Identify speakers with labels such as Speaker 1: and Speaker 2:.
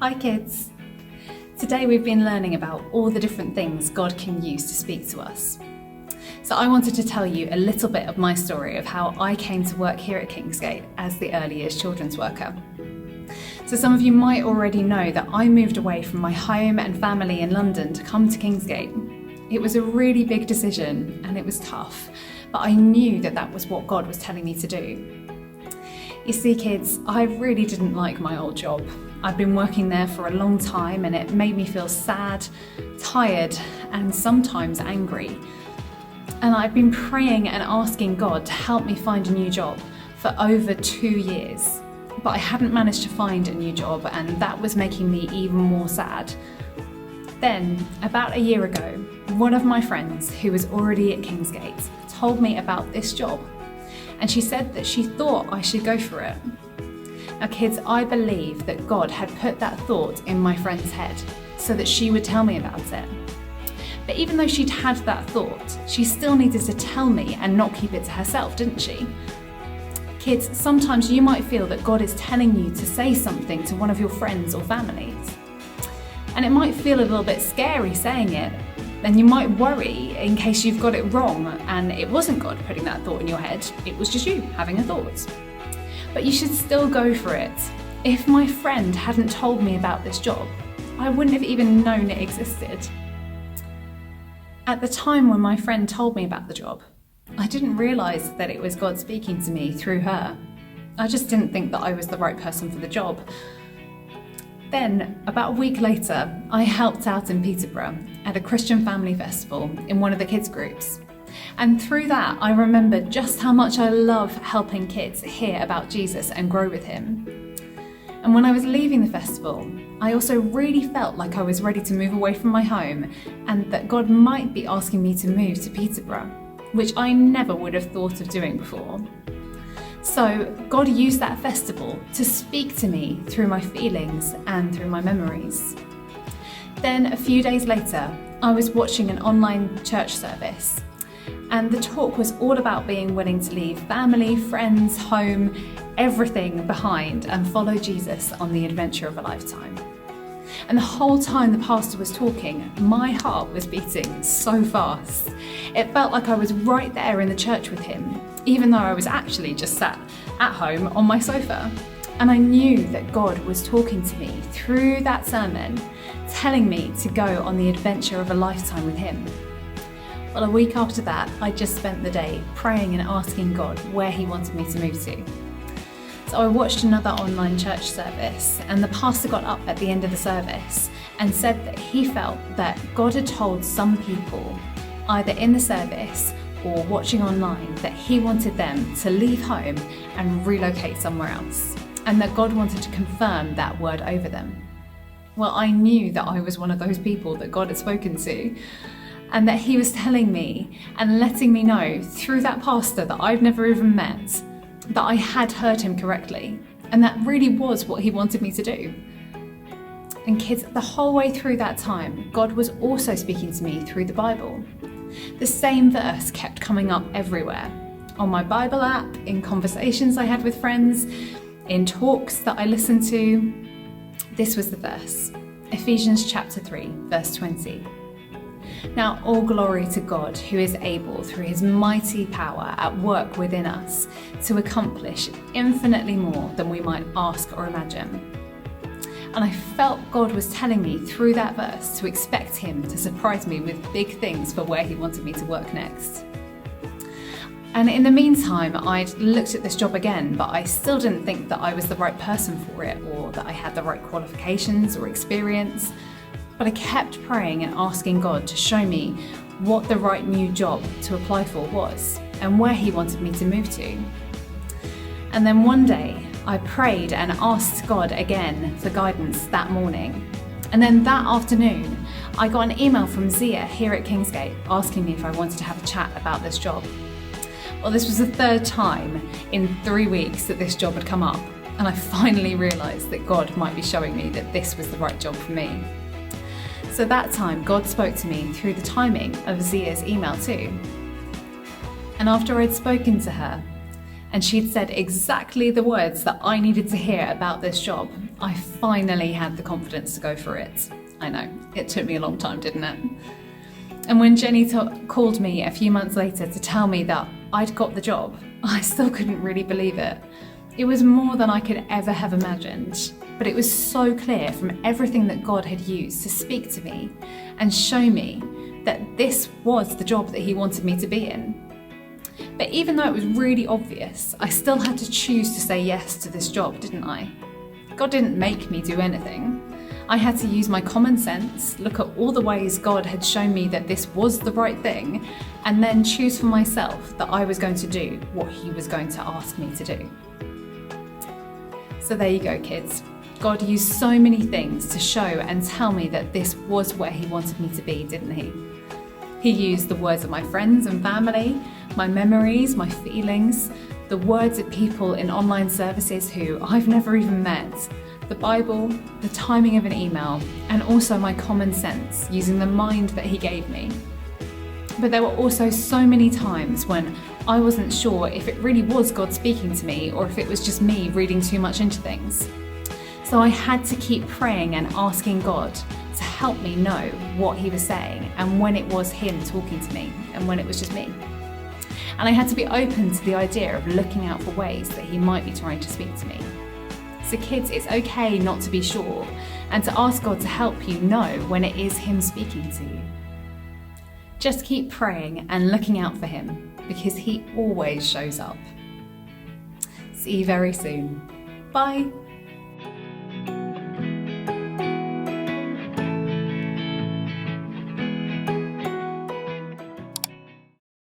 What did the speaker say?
Speaker 1: Hi kids! Today we've been learning about all the different things God can use to speak to us. So I wanted to tell you a little bit of my story of how I came to work here at Kingsgate as the early years children's worker. So some of you might already know that I moved away from my home and family in London to come to Kingsgate. It was a really big decision and it was tough, but I knew that that was what God was telling me to do. You see kids, I really didn't like my old job. I'd been working there for a long time and it made me feel sad, tired and sometimes angry. And I'd been praying and asking God to help me find a new job for over 2 years. But I hadn't managed to find a new job and that was making me even more sad. Then, about a year ago, one of my friends who was already at Kingsgate told me about this job. And she said that she thought I should go for it. Now kids, I believe that God had put that thought in my friend's head so that she would tell me about it. But even though she'd had that thought, she still needed to tell me and not keep it to herself, didn't she? Kids, sometimes you might feel that God is telling you to say something to one of your friends or families. And it might feel a little bit scary saying it, and you might worry in case you've got it wrong and it wasn't God putting that thought in your head, it was just you having a thought. But you should still go for it. If my friend hadn't told me about this job, I wouldn't have even known it existed. At the time when my friend told me about the job, I didn't realise that it was God speaking to me through her. I just didn't think that I was the right person for the job. Then, about a week later, I helped out in Peterborough at a Christian family festival in one of the kids' groups. And through that, I remembered just how much I love helping kids hear about Jesus and grow with him. And when I was leaving the festival, I also really felt like I was ready to move away from my home and that God might be asking me to move to Peterborough, which I never would have thought of doing before. So God used that festival to speak to me through my feelings and through my memories. Then a few days later, I was watching an online church service, and the talk was all about being willing to leave family, friends, home, everything behind and follow Jesus on the adventure of a lifetime. And the whole time the pastor was talking, my heart was beating so fast. It felt like I was right there in the church with him, even though I was actually just sat at home on my sofa. And I knew that God was talking to me through that sermon, telling me to go on the adventure of a lifetime with him. Well, a week after that, I just spent the day praying and asking God where he wanted me to move to. So I watched another online church service, and the pastor got up at the end of the service and said that he felt that God had told some people, either in the service or watching online, that he wanted them to leave home and relocate somewhere else, and that God wanted to confirm that word over them. Well, I knew that I was one of those people that God had spoken to, and that he was telling me and letting me know through that pastor that I've never even met that I had heard him correctly, and that really was what he wanted me to do. And kids, the whole way through that time, God was also speaking to me through the Bible. The same verse kept coming up everywhere, on my Bible app, in conversations I had with friends, in talks that I listened to. This was the verse, Ephesians chapter 3, verse 20. Now all glory to God, who is able through his mighty power at work within us to accomplish infinitely more than we might ask or imagine. And I felt God was telling me through that verse to expect him to surprise me with big things for where he wanted me to work next. And in the meantime, I'd looked at this job again, but I still didn't think that I was the right person for it or that I had the right qualifications or experience. But I kept praying and asking God to show me what the right new job to apply for was and where he wanted me to move to. And then one day I prayed and asked God again for guidance that morning. And then that afternoon, I got an email from Zia here at Kingsgate asking me if I wanted to have a chat about this job. Well, this was the third time in 3 weeks that this job had come up, and I finally realised that God might be showing me that this was the right job for me. So that time, God spoke to me through the timing of Zia's email too. And after I'd spoken to her and she'd said exactly the words that I needed to hear about this job, I finally had the confidence to go for it. I know, it took me a long time, didn't it? And when Jenny called me a few months later to tell me that I'd got the job, I still couldn't really believe it. It was more than I could ever have imagined, but it was so clear from everything that God had used to speak to me and show me that this was the job that He wanted me to be in. But even though it was really obvious, I still had to choose to say yes to this job, didn't I? God didn't make me do anything. I had to use my common sense, look at all the ways God had shown me that this was the right thing, and then choose for myself that I was going to do what He was going to ask me to do. So there you go, kids. God used so many things to show and tell me that this was where He wanted me to be, didn't He? He used the words of my friends and family, my memories, my feelings, the words of people in online services who I've never even met, the Bible, the timing of an email, and also my common sense, using the mind that He gave me. But there were also so many times when I wasn't sure if it really was God speaking to me or if it was just me reading too much into things. So I had to keep praying and asking God to help me know what He was saying and when it was Him talking to me and when it was just me. And I had to be open to the idea of looking out for ways that He might be trying to speak to me. So kids, it's okay not to be sure and to ask God to help you know when it is Him speaking to you. Just keep praying and looking out for Him because He always shows up. See you very soon. Bye.